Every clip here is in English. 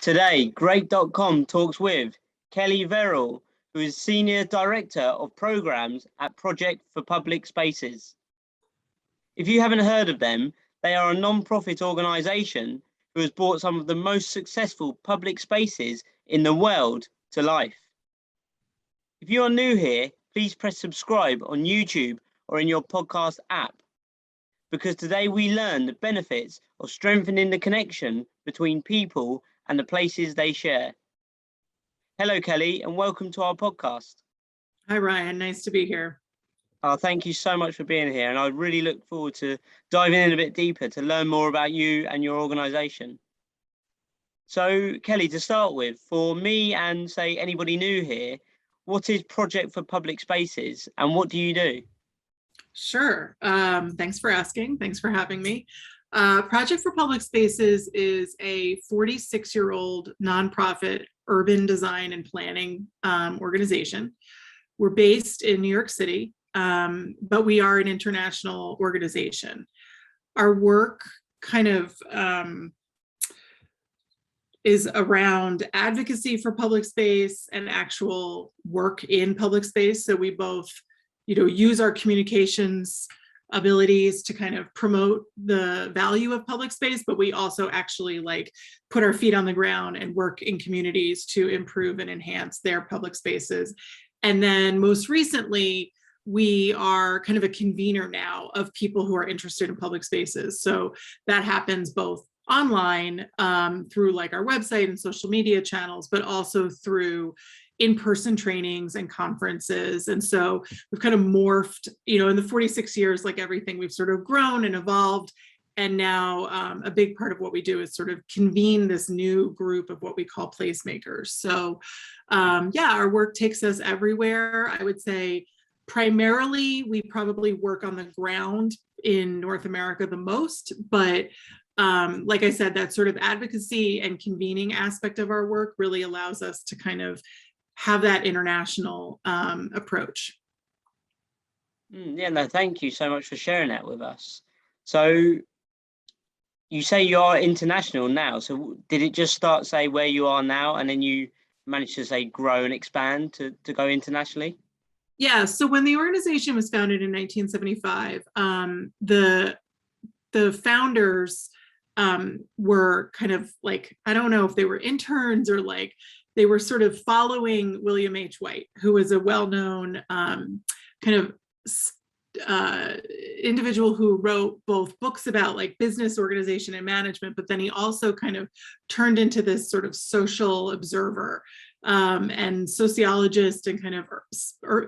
Today, Great.com talks with Kelly Verrill, who is Senior Director of Programs at Project for Public Spaces. If you haven't heard of them, they are a non-profit organisation who has brought some of the most successful public spaces in the world to life. If you are new here, please press subscribe on YouTube or in your podcast app, because today we learn the benefits of strengthening the connection between people and the places they share. Hello, Kelly, and welcome to our podcast. Hi, Ryan. Nice to be here. Thank you so much for being here, and I really look forward to diving in a bit deeper to learn more about you and your organisation. So, Kelly, to start with, for me and say anybody new here, what is Project for Public Spaces and what do you do? Sure. Thanks for asking. Thanks for having me. Project for Public Spaces is a 46-year-old nonprofit urban design and planning organization. We're based in New York City, but we are an international organization. Our work kind of is around advocacy for public space and actual work in public space. So we both use our communications abilities to kind of promote the value of public space, but we also actually put our feet on the ground and work in communities to improve and enhance their public spaces. And then most recently, we are kind of a convener now of people who are interested in public spaces. So that happens both online through our website and social media channels, but also through in-person trainings and conferences. And so we've kind of morphed, in the 46 years, like everything, we've sort of grown and evolved. And now a big part of what we do is sort of convene this new group of what we call placemakers. So our work takes us everywhere. I would say primarily we probably work on the ground in North America the most, but like I said, that sort of advocacy and convening aspect of our work really allows us to kind of have that international approach. Thank you so much for sharing that with us. So you say you are international now. So did it just start, say, where you are now, and then you managed to, say, grow and expand to go internationally? Yeah, so when the organization was founded in 1975, the founders were kind of I don't know if they were interns or they were sort of following William H. White, who was a well-known kind of individual who wrote both books about business organization and management, but then he also kind of turned into this sort of social observer and sociologist and kind of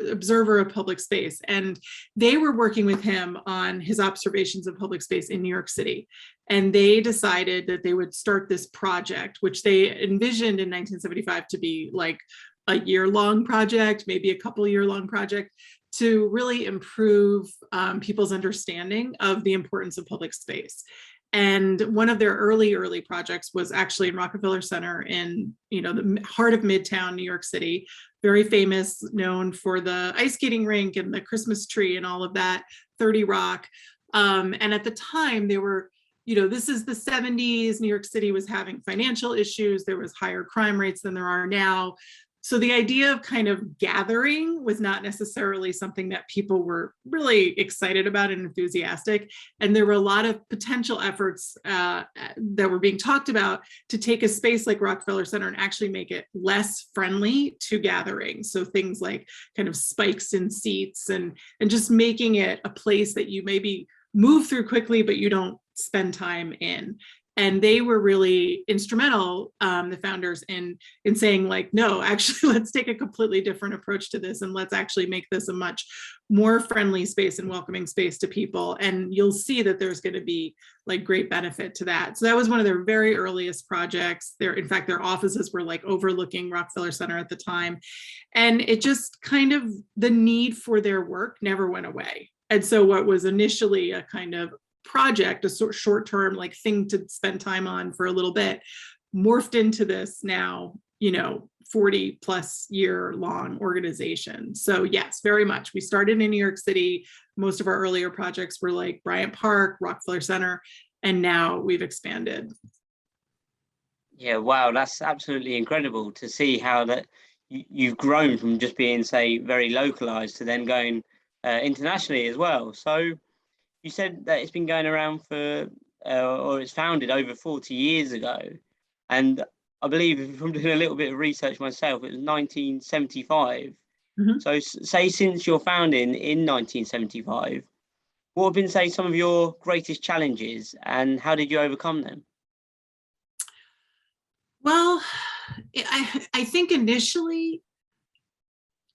observer of public space. And they were working with him on his observations of public space in New York City. And they decided that they would start this project, which they envisioned in 1975 to be a year-long project, maybe a couple-year-long project, to really improve people's understanding of the importance of public space. And one of their early projects was actually in Rockefeller Center in the heart of Midtown New York City, very famous, known for the ice skating rink and the Christmas tree and all of that, 30 Rock. And at the time they were, this is the 70s, New York City was having financial issues, there was higher crime rates than there are now. So the idea of kind of gathering was not necessarily something that people were really excited about and enthusiastic. And there were a lot of potential efforts that were being talked about to take a space like Rockefeller Center and actually make it less friendly to gathering. So things like kind of spikes in seats and just making it a place that you maybe move through quickly, but you don't spend time in. And they were really instrumental, the founders, in saying no, actually, let's take a completely different approach to this, and let's actually make this a much more friendly space and welcoming space to people. And you'll see that there's going to be great benefit to that. So that was one of their very earliest projects. In fact, their offices were overlooking Rockefeller Center at the time. And it just kind of, the need for their work never went away. And so what was initially a kind of project, a short-term thing to spend time on for a little bit, morphed into this now 40 plus year long organization. So yes, very much. We started in New York City. Most of our earlier projects were Bryant Park, Rockefeller Center, and now we've expanded. Yeah, wow, that's absolutely incredible to see how that you've grown from just being, say, very localized to then going internationally as well. So you said that it's been going around for, or it's founded over 40 years ago. And I believe from doing a little bit of research myself, it was 1975. Mhm. So say since your founding in 1975, what have been, say, some of your greatest challenges and how did you overcome them? Well, I think initially,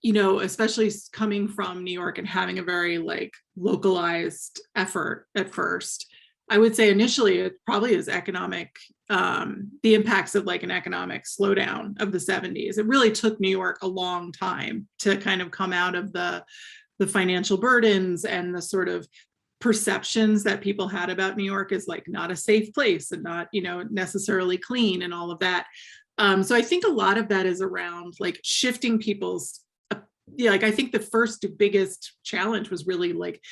especially coming from New York and having a very like localized effort at first, I would say initially it probably is economic, the impacts of like an economic slowdown of the 70s. It really took New York a long time to kind of come out of the financial burdens and the sort of perceptions that people had about New York as like not a safe place and not, necessarily clean and all of that. So I think a lot of that is around like shifting people's, yeah, like I think the first biggest challenge was really like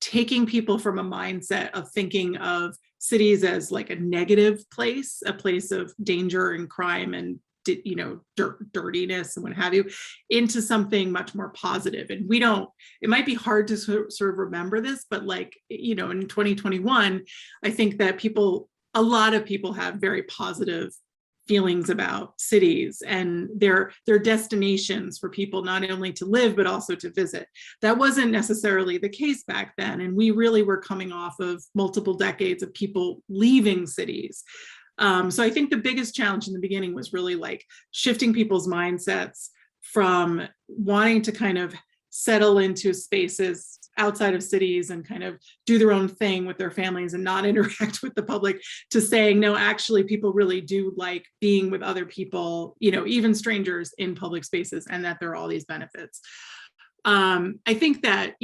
taking people from a mindset of thinking of cities as like a negative place, a place of danger and crime and dirtiness and what have you, into something much more positive. And it might be hard to sort of remember this, but like, in 2021, I think that a lot of people have very positive feelings about cities, and they're destinations for people not only to live but also to visit. That wasn't necessarily the case back then, and we really were coming off of multiple decades of people leaving cities. So I think the biggest challenge in the beginning was really like shifting people's mindsets from wanting to kind of settle into spaces outside of cities and kind of do their own thing with their families and not interact with the public, to saying, no, actually people really do like being with other people, even strangers in public spaces, and that there are all these benefits. I think that,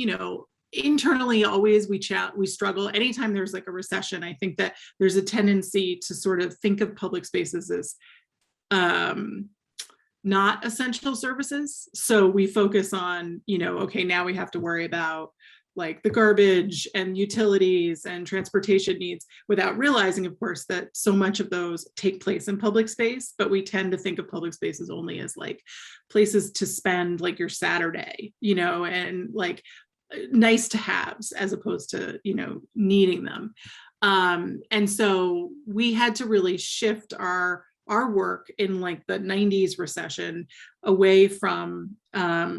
internally always we struggle anytime there's like a recession. I think that there's a tendency to sort of think of public spaces as not essential services. So we focus on, okay, now we have to worry about like the garbage and utilities and transportation needs, without realizing, of course, that so much of those take place in public space. But we tend to think of public spaces only as like places to spend like your Saturday, and like nice to haves as opposed to, needing them. And so we had to really shift our work in like the 90s recession away from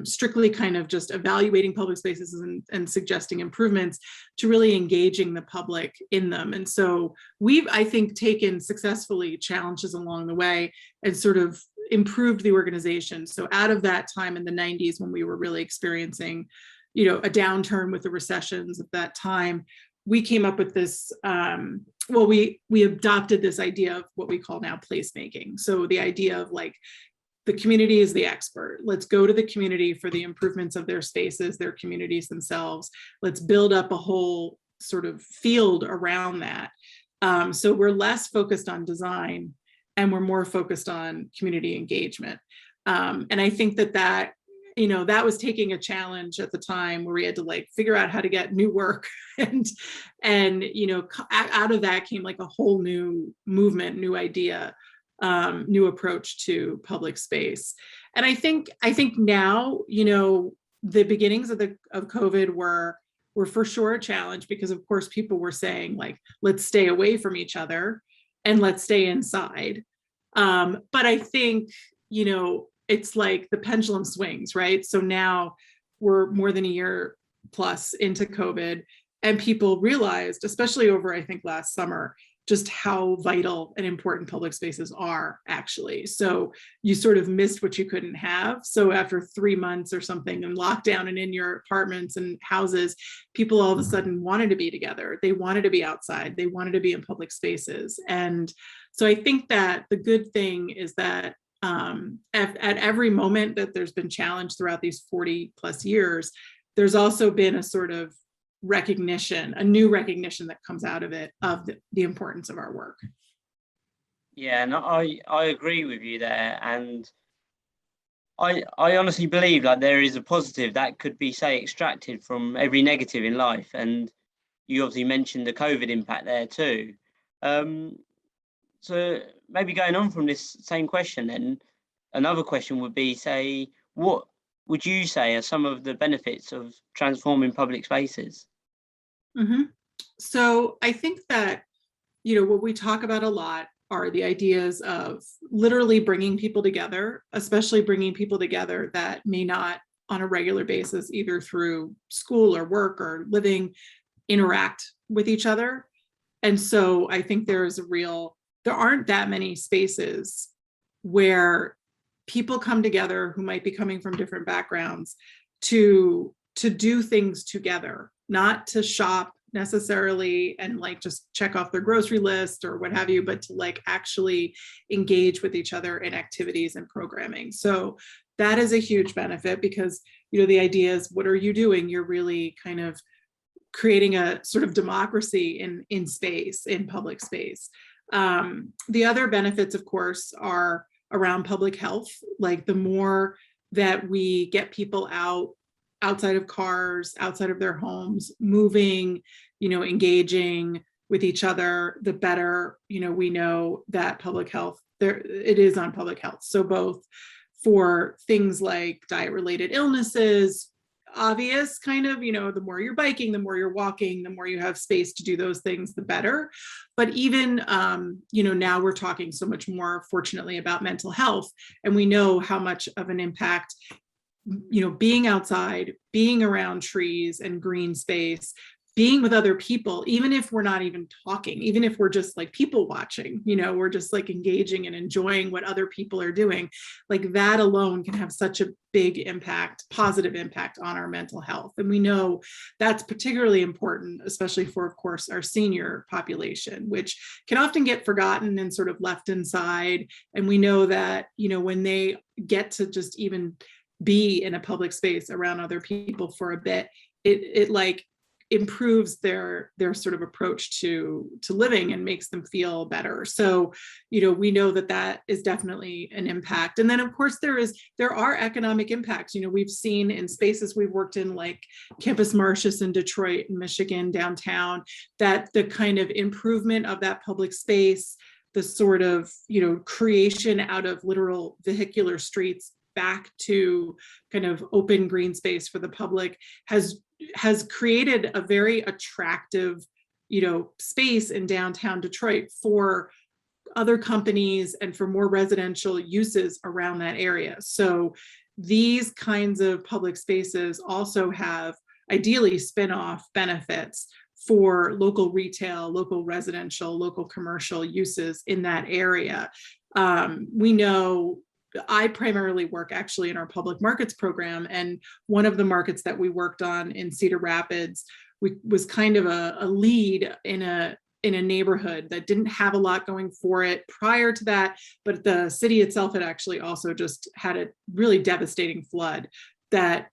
strictly kind of just evaluating public spaces and suggesting improvements, to really engaging the public in them. And so we've, I think, taken successfully challenges along the way and sort of improved the organization. So out of that time in the 90s, when we were really experiencing, a downturn with the recessions at that time, we came up with this, we adopted this idea of what we call now placemaking. So the idea of like, the community is the expert. Let's go to the community for the improvements of their spaces, their communities themselves. Let's build up a whole sort of field around that. So we're less focused on design and we're more focused on community engagement. And I think that was taking a challenge at the time, where we had to like figure out how to get new work and out of that came like a whole new movement, new idea, new approach to public space. And I think now, the beginnings of COVID were for sure a challenge, because of course people were saying like, let's stay away from each other and let's stay inside. But I think, it's like the pendulum swings, right? So now we're more than a year plus into COVID, and people realized, especially over, I think, last summer, just how vital and important public spaces are actually. So you sort of missed what you couldn't have. So after 3 months or something in lockdown and in your apartments and houses, people all of a sudden wanted to be together. They wanted to be outside. They wanted to be in public spaces. And so I think that the good thing is that at every moment that there's been challenge throughout these 40 plus years, there's also been a sort of recognition, a new recognition that comes out of it, of the importance of our work. Yeah, and I agree with you there. And I honestly believe like there is a positive that could be, say, extracted from every negative in life. And you obviously mentioned the COVID impact there too. So maybe going on from this same question, then another question would be, say, what would you say are some of the benefits of transforming public spaces? Mhm. So I think that, what we talk about a lot are the ideas of literally bringing people together, especially bringing people together that may not on a regular basis, either through school or work or living, interact with each other. And so I think there aren't that many spaces where people come together who might be coming from different backgrounds to do things together, not to shop necessarily and like just check off their grocery list or what have you, but to like actually engage with each other in activities and programming. So that is a huge benefit because, the idea is, what are you doing? You're really kind of creating a sort of democracy in space, in public space. The other benefits, of course, are around public health. Like the more that we get people outside of cars, outside of their homes, moving, engaging with each other, the better, we know that public health, it is on public health. So both for things like diet-related illnesses, obvious kind of, the more you're biking, the more you're walking, the more you have space to do those things, the better. But even, now we're talking so much more, fortunately, about mental health. And we know how much of an impact, being outside, being around trees and green space, being with other people, even if we're not even talking, even if we're just like people watching, we're just like engaging and enjoying what other people are doing, like that alone can have such a big impact, positive impact on our mental health. And we know that's particularly important, especially for, of course, our senior population, which can often get forgotten and sort of left inside. And we know that, when they get to just even be in a public space around other people for a bit, it like improves their sort of approach to living and makes them feel better. So, we know that is definitely an impact. And then of course there are economic impacts. We've seen in spaces we've worked in, like Campus Martius in Detroit and Michigan downtown, that the kind of improvement of that public space, the sort of, creation out of literal vehicular streets back to kind of open green space for the public has created a very attractive, space in downtown Detroit for other companies and for more residential uses around that area. So these kinds of public spaces also have ideally spin-off benefits for local retail, local residential, local commercial uses in that area. We know I primarily work actually in our public markets program, and one of the markets that we worked on in Cedar Rapids, was kind of a lead in a neighborhood that didn't have a lot going for it prior to that, but the city itself had actually also just had a really devastating flood that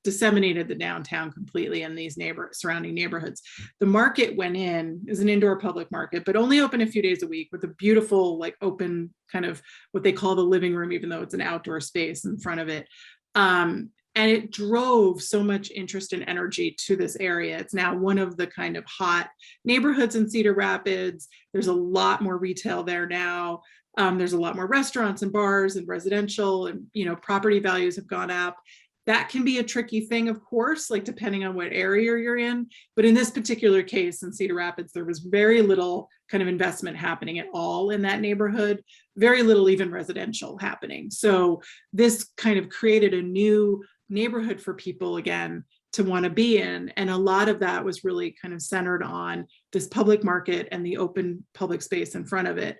disseminated the downtown completely in these surrounding neighborhoods. The market went in, is an indoor public market, but only open a few days a week, with a beautiful, like open kind of what they call the living room, even though it's an outdoor space in front of it. And it drove so much interest and energy to this area. It's now one of the kind of hot neighborhoods in Cedar Rapids. There's a lot more retail there now. There's a lot more restaurants and bars and residential, and property values have gone up. That can be a tricky thing, of course, like depending on what area you're in. But in this particular case in Cedar Rapids, there was very little kind of investment happening at all in that neighborhood, very little even residential happening. So this kind of created a new neighborhood for people again to want to be in. And a lot of that was really kind of centered on this public market and the open public space in front of it.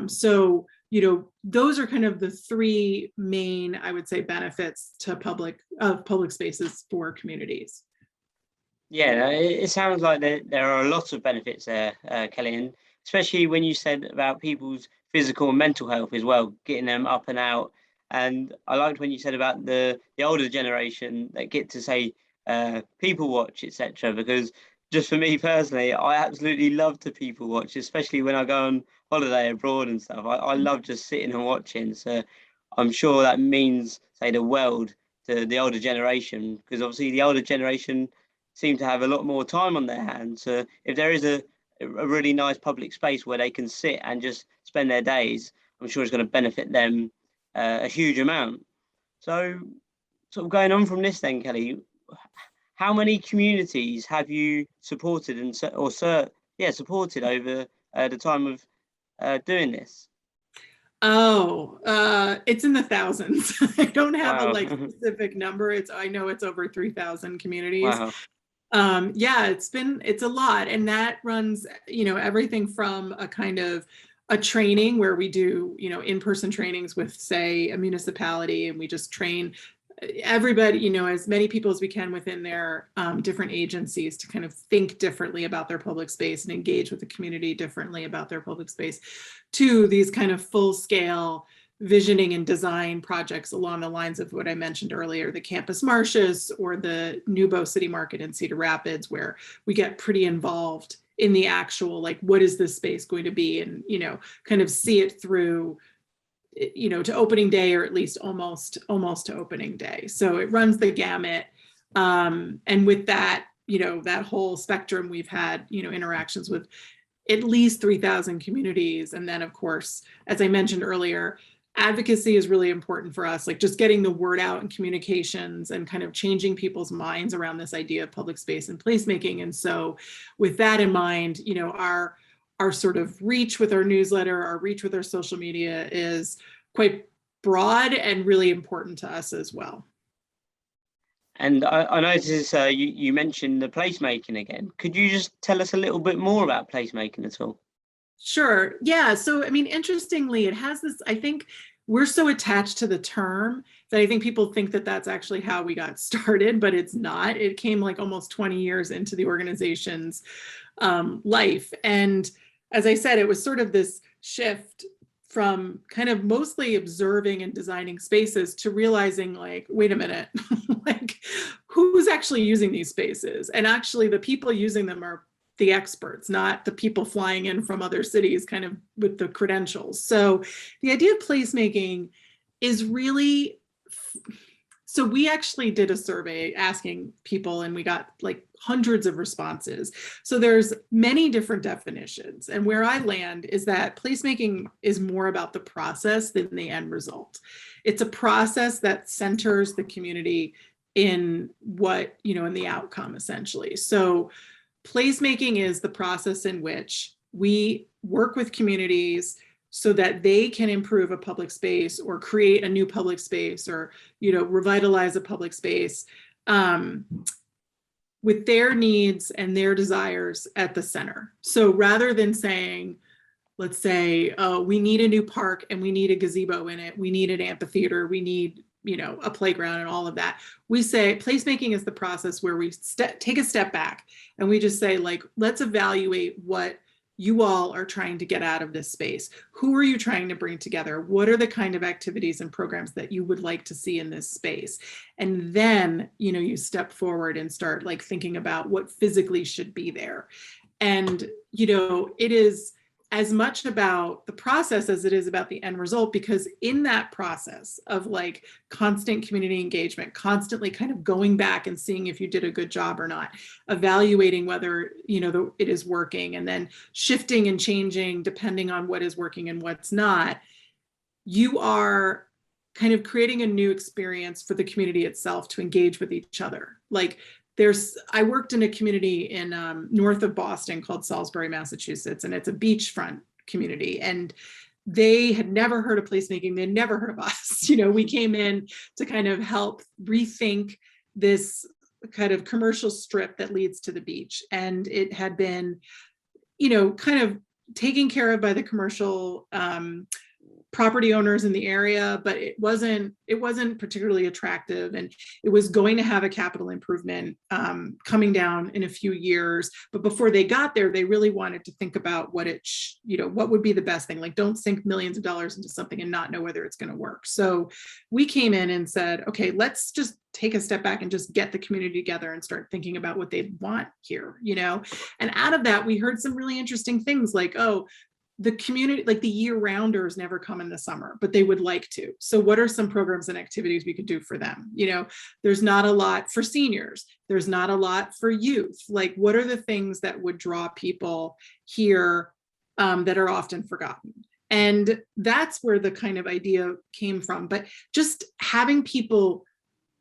So, those are kind of the three main, I would say, benefits to public spaces for communities. Yeah, it sounds like there are a lot of benefits there, Kelly, and especially when you said about people's physical and mental health as well, getting them up and out. And I liked when you said about the older generation that get to say people watch, etc. Because just for me personally, I absolutely love to people watch, especially when I go on holiday abroad and stuff. I love just sitting and watching. So I'm sure that means, say, the world to the older generation, because obviously the older generation seem to have a lot more time on their hands. So if there is a really nice public space where they can sit and just spend their days, I'm sure it's going to benefit them a huge amount. So, sort of going on from this then, Kelly, how many communities have you supported supported over the time of doing this? Oh, it's in the thousands. I don't have a Wow. like specific number. I know it's over 3,000 communities. Wow. Yeah, it's a lot. And that runs, everything from a kind of a training where we do, in-person trainings with, say, a municipality, and we just train everybody, as many people as we can within their different agencies to kind of think differently about their public space and engage with the community differently about their public space, to these kind of full-scale visioning and design projects along the lines of what I mentioned earlier, the campus marshes or the Nubo City Market in Cedar Rapids, where we get pretty involved in the actual, like, what is this space going to be, and, kind of see it through, to opening day, or at least almost to opening day. So it runs the gamut. And with that, that whole spectrum, we've had, interactions with at least 3,000 communities. And then, of course, as I mentioned earlier, advocacy is really important for us, like just getting the word out in communications and kind of changing people's minds around this idea of public space and placemaking. And so with that in mind, our sort of reach with our newsletter, our reach with our social media is quite broad and really important to us as well. And I noticed you mentioned the placemaking again. Could you just tell us a little bit more about placemaking at all? Sure. Yeah. So, I mean, interestingly, it has this, I think we're so attached to the term that I think people think that that's actually how we got started, but it's not. It came like almost 20 years into the organization's life. And as I said, it was sort of this shift from kind of mostly observing and designing spaces to realizing, like, wait a minute, like, who's actually using these spaces? And actually the people using them are the experts, not the people flying in from other cities kind of with the credentials. So the idea of placemaking is really, so we actually did a survey asking people, and we got like hundreds of responses. So there's many different definitions. And where I land is that placemaking is more about the process than the end result. It's a process that centers the community in what, in the outcome, essentially. So placemaking is the process in which we work with communities so that they can improve a public space or create a new public space or, revitalize a public space with their needs and their desires at the center. So rather than saying, let's say, oh, we need a new park and we need a gazebo in it, we need an amphitheater, we need, a playground and all of that. We say placemaking is the process where we take a step back and we just say, like, let's evaluate what you all are trying to get out of this space. Who are you trying to bring together? What are the kind of activities and programs that you would like to see in this space? And then, you step forward and start like thinking about what physically should be there. And, it is as much about the process as it is about the end result, because in that process of like constant community engagement, constantly kind of going back and seeing if you did a good job or not, evaluating whether, it is working, and then shifting and changing depending on what is working and what's not, you are kind of creating a new experience for the community itself to engage with each other. Like, I worked in a community in north of Boston called Salisbury, Massachusetts, and it's a beachfront community. And they had never heard of placemaking. They'd never heard of us. We came in to kind of help rethink this kind of commercial strip that leads to the beach. And it had been, kind of taken care of by the commercial property owners in the area, but it wasn't particularly attractive, and it was going to have a capital improvement coming down in a few years. But before they got there, they really wanted to think about what what would be the best thing. Like, don't sink millions of dollars into something and not know whether it's going to work. So we came in and said, okay, let's just take a step back and just get the community together and start thinking about what they want here, And out of that, we heard some really interesting things like, oh, the community, like the year-rounders never come in the summer, but they would like to. So what are some programs and activities we could do for them? You know, there's not a lot for seniors. There's not a lot for youth. Like, what are the things that would draw people here that are often forgotten? And that's where the kind of idea came from. But just having people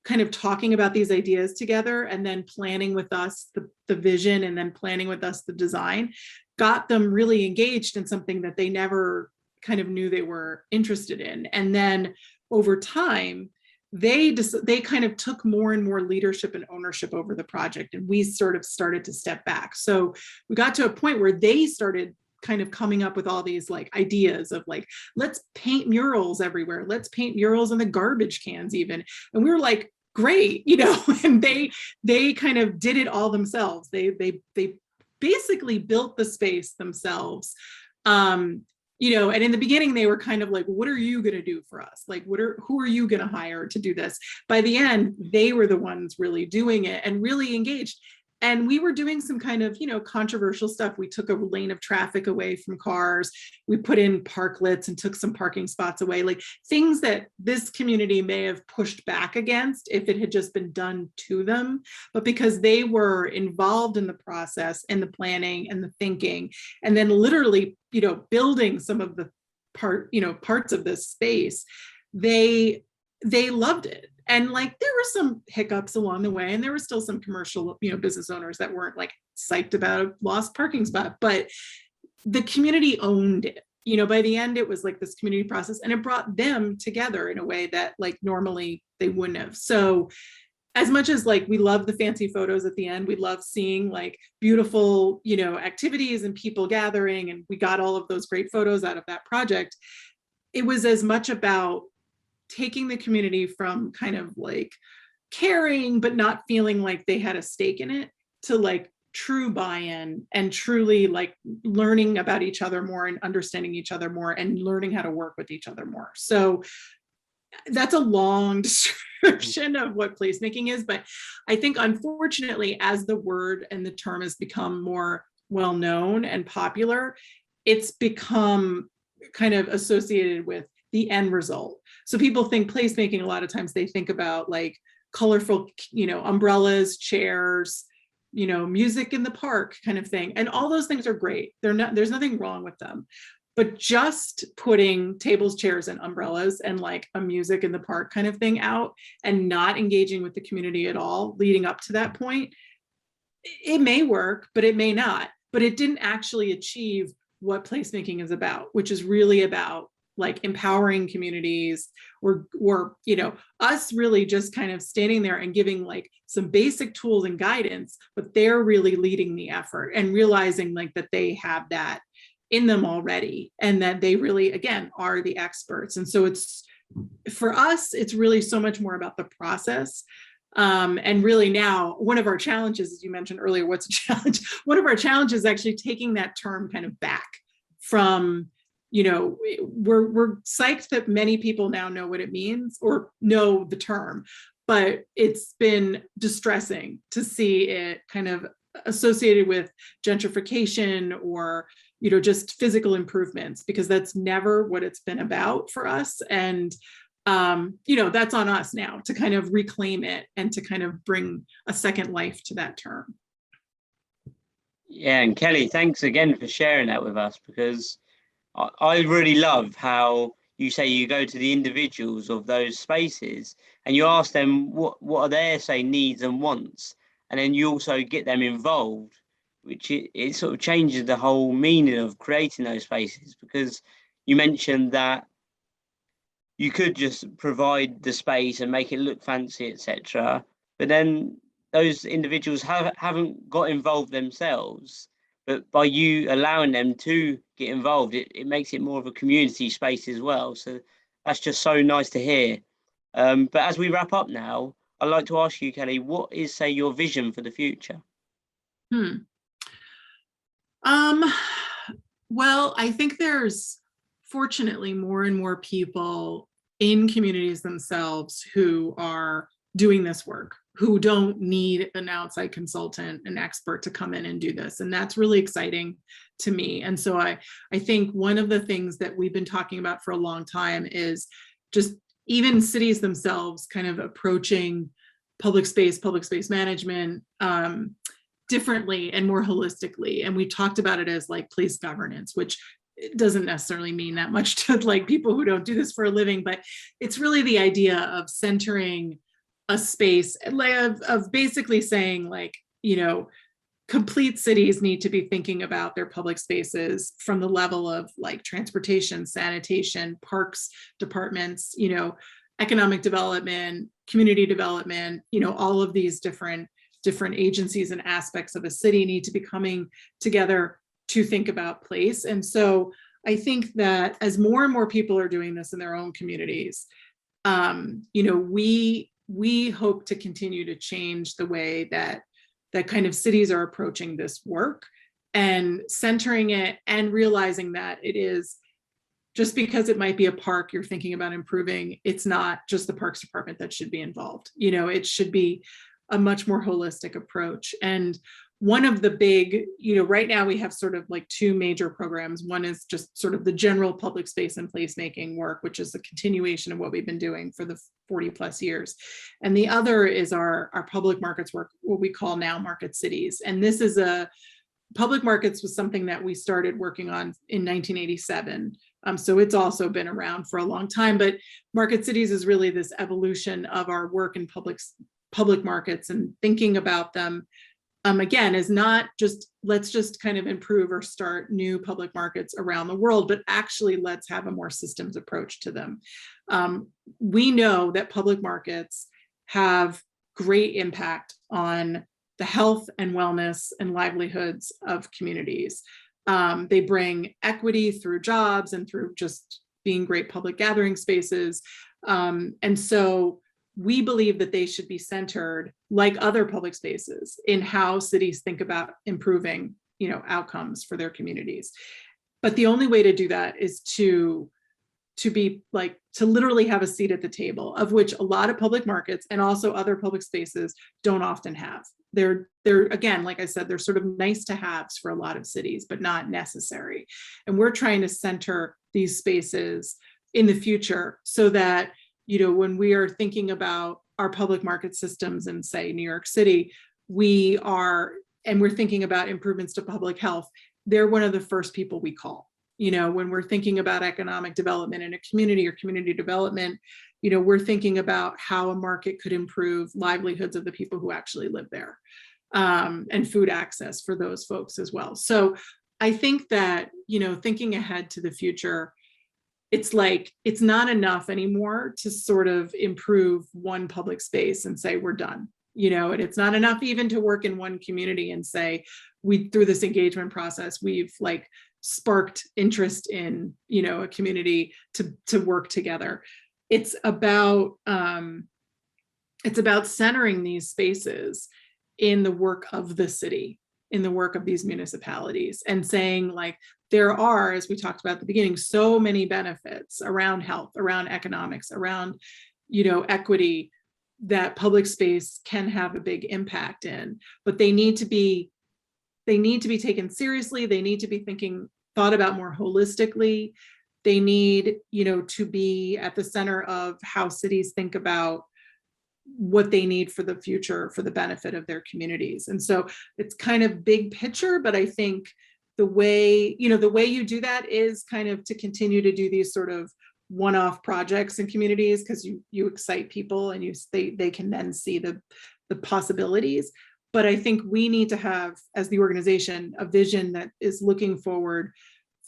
kind of talking about these ideas together and then planning with us the vision and then planning with us the design got them really engaged in something that they never kind of knew they were interested in. And then over time, they kind of took more and more leadership and ownership over the project, and we sort of started to step back. So we got to a point where they started kind of coming up with all these like ideas of like, let's paint murals everywhere. Let's paint murals in the garbage cans even. And we were like, great, you know, and they kind of did it all themselves. They basically built the space themselves. You know, and in the beginning they were kind of like, what are you going to do for us? Like, who are you going to hire to do this? By the end, they were the ones really doing it and really engaged. And we were doing some kind of, you know, controversial stuff. We took a lane of traffic away from cars. We put in parklets and took some parking spots away, like things that this community may have pushed back against if it had just been done to them. But because they were involved in the process and the planning and the thinking, and then literally, you know, building some of the parts of this space, they loved it. And like, there were some hiccups along the way, and there were still some commercial, you know, business owners that weren't like psyched about a lost parking spot, but the community owned it. You know, by the end, it was like this community process, and it brought them together in a way that like normally they wouldn't have. So as much as like we love the fancy photos at the end, we love seeing like beautiful, you know, activities and people gathering, and we got all of those great photos out of that project. It was as much about taking the community from kind of like caring but not feeling like they had a stake in it to like true buy-in and truly like learning about each other more and understanding each other more and learning how to work with each other more. So that's a long description of what placemaking is, but I think unfortunately, as the word and the term has become more well-known and popular, it's become kind of associated with the end result. So people think placemaking, a lot of times they think about like colorful, you know, umbrellas, chairs, you know, music in the park kind of thing. And all those things are great. There's nothing wrong with them. But just putting tables, chairs, and umbrellas and like a music in the park kind of thing out and not engaging with the community at all leading up to that point, it may work, but it may not. But it didn't actually achieve what placemaking is about, which is really about like empowering communities or you know, us really just kind of standing there and giving like some basic tools and guidance, but they're really leading the effort and realizing like that they have that in them already and that they really, again, are the experts. And so it's, for us, it's really so much more about the process. And really now, one of our challenges, as you mentioned earlier, what's a challenge? One of our challenges is actually taking that term kind of back from, you know, we're psyched that many people now know what it means or know the term, but it's been distressing to see it kind of associated with gentrification or, you know, just physical improvements, because that's never what it's been about for us. And, you know, that's on us now to kind of reclaim it and to kind of bring a second life to that term. Yeah, and Kelly, thanks again for sharing that with us, because I really love how you say you go to the individuals of those spaces and you ask them what are their, say, needs and wants, and then you also get them involved, which it sort of changes the whole meaning of creating those spaces. Because you mentioned that you could just provide the space and make it look fancy, etc., but then those individuals haven't got involved themselves. But by you allowing them to get involved, it makes it more of a community space as well. So that's just so nice to hear. But as we wrap up now, I'd like to ask you, Kelly, what is, say, your vision for the future? Well, I think there's fortunately more and more people in communities themselves who are doing this work, who don't need an outside consultant, an expert to come in and do this. And that's really exciting to me. And so I think one of the things that we've been talking about for a long time is just even cities themselves kind of approaching public space management differently and more holistically. And we talked about it as like place governance, which doesn't necessarily mean that much to like people who don't do this for a living, but it's really the idea of centering a space, of basically saying like, you know, complete cities need to be thinking about their public spaces from the level of like transportation, sanitation, parks departments, you know, economic development, community development, you know, all of these different agencies and aspects of a city need to be coming together to think about place. And so I think that as more and more people are doing this in their own communities, you know, we hope to continue to change the way that kind of cities are approaching this work and centering it and realizing that it is just because it might be a park you're thinking about improving, it's not just the Parks Department that should be involved. You know, it should be a much more holistic approach. And one of the big, you know, right now we have sort of like two major programs. One is just sort of the general public space and placemaking work, which is the continuation of what we've been doing for the 40 plus years. And the other is our public markets work, what we call now Market Cities. And this is public markets was something that we started working on in 1987. So it's also been around for a long time, but Market Cities is really this evolution of our work in public markets and thinking about them again, is not just let's just kind of improve or start new public markets around the world, but actually let's have a more systems approach to them. We know that public markets have great impact on the health and wellness and livelihoods of communities. They bring equity through jobs and through just being great public gathering spaces. And so we believe that they should be centered like other public spaces in how cities think about improving, you know, outcomes for their communities. But the only way to do that is to be like, to literally have a seat at the table, of which a lot of public markets and also other public spaces don't often have. They're again, like I said, they're sort of nice to haves for a lot of cities, but not necessary. And we're trying to center these spaces in the future so that, you know, when we are thinking about our public market systems in, say, New York City, we're thinking about improvements to public health, they're one of the first people we call. You know, when we're thinking about economic development in a community or community development, you know, we're thinking about how a market could improve livelihoods of the people who actually live there, and food access for those folks as well. So I think that, you know, thinking ahead to the future, it's like, it's not enough anymore to sort of improve one public space and say, we're done, you know, and it's not enough even to work in one community and say, through this engagement process, we've like sparked interest in, you know, a community to work together. It's about centering these spaces in the work of the city, in the work of these municipalities, and saying like, there are, as we talked about at the beginning, so many benefits around health, around economics, around, you know, equity, that public space can have a big impact in, but they need to be taken seriously. They need to be thought about more holistically. They need, you know, to be at the center of how cities think about what they need for the future, for the benefit of their communities. And so it's kind of big picture, but I think the way you do that is kind of to continue to do these sort of one-off projects in communities, because you excite people and they can then see the possibilities. But I think we need to have, as the organization, a vision that is looking forward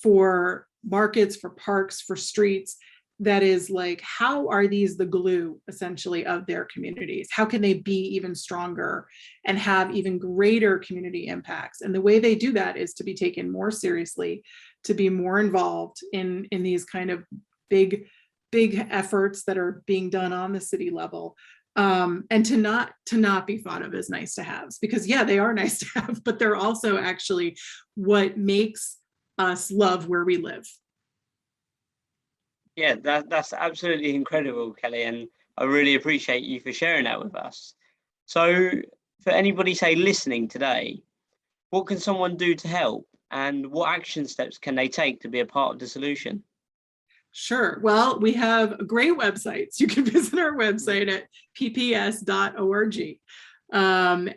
for markets, for parks, for streets, that is like, how are these the glue essentially of their communities? How can they be even stronger and have even greater community impacts? And the way they do that is to be taken more seriously, to be more involved in these kind of big efforts that are being done on the city level. And to not be thought of as nice to haves, because yeah, they are nice to have, but they're also actually what makes us love where we live. Yeah, that's absolutely incredible, Kelly, and I really appreciate you for sharing that with us. So for anybody, say, listening today, what can someone do to help? and what action steps can they take to be a part of the solution? Sure. Well, we have great websites. You can visit our website at pps.org.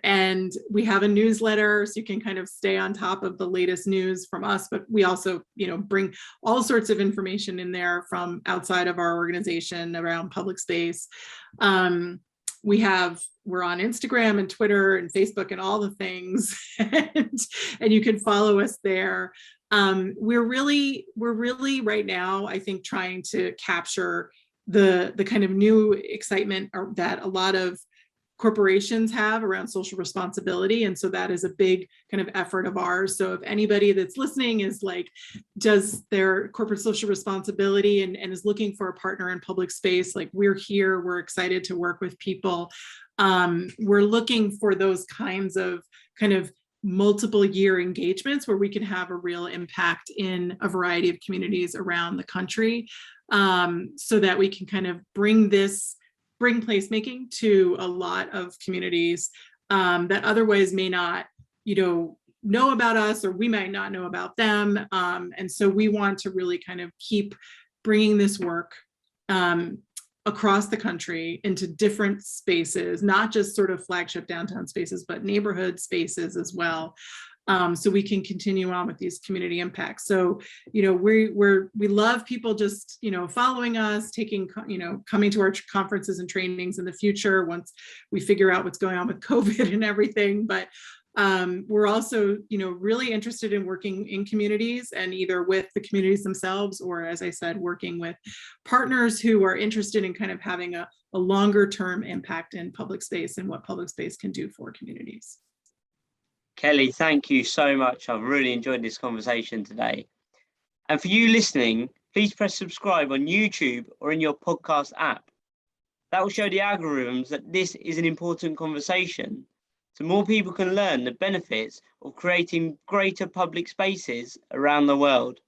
And we have a newsletter, so you can kind of stay on top of the latest news from us, but we also, bring all sorts of information in there from outside of our organization around public space. We're on Instagram and Twitter and Facebook and all the things, and you can follow us there. We're really right now, I think, trying to capture the kind of new excitement that a lot of corporations have around social responsibility. And so that is a big kind of effort of ours. So if anybody that's listening is does their corporate social responsibility and is looking for a partner in public space, we're here, we're excited to work with people. We're looking for those kinds of kind of multiple year engagements where we can have a real impact in a variety of communities around the country, so that we can kind of bring placemaking to a lot of communities that otherwise may not, know about us, or we might not know about them. And so we want to really kind of keep bringing this work across the country into different spaces, not just sort of flagship downtown spaces, but neighborhood spaces as well. So we can continue on with these community impacts. So, we love people just, following us, coming to our conferences and trainings in the future once we figure out what's going on with COVID and everything. But we're also, really interested in working in communities, and either with the communities themselves, or, as I said, working with partners who are interested in kind of having a longer term impact in public space and what public space can do for communities. Kelly, thank you so much. I've really enjoyed this conversation today. And for you listening, please press subscribe on YouTube or in your podcast app. That will show the algorithms that this is an important conversation, so more people can learn the benefits of creating greater public spaces around the world.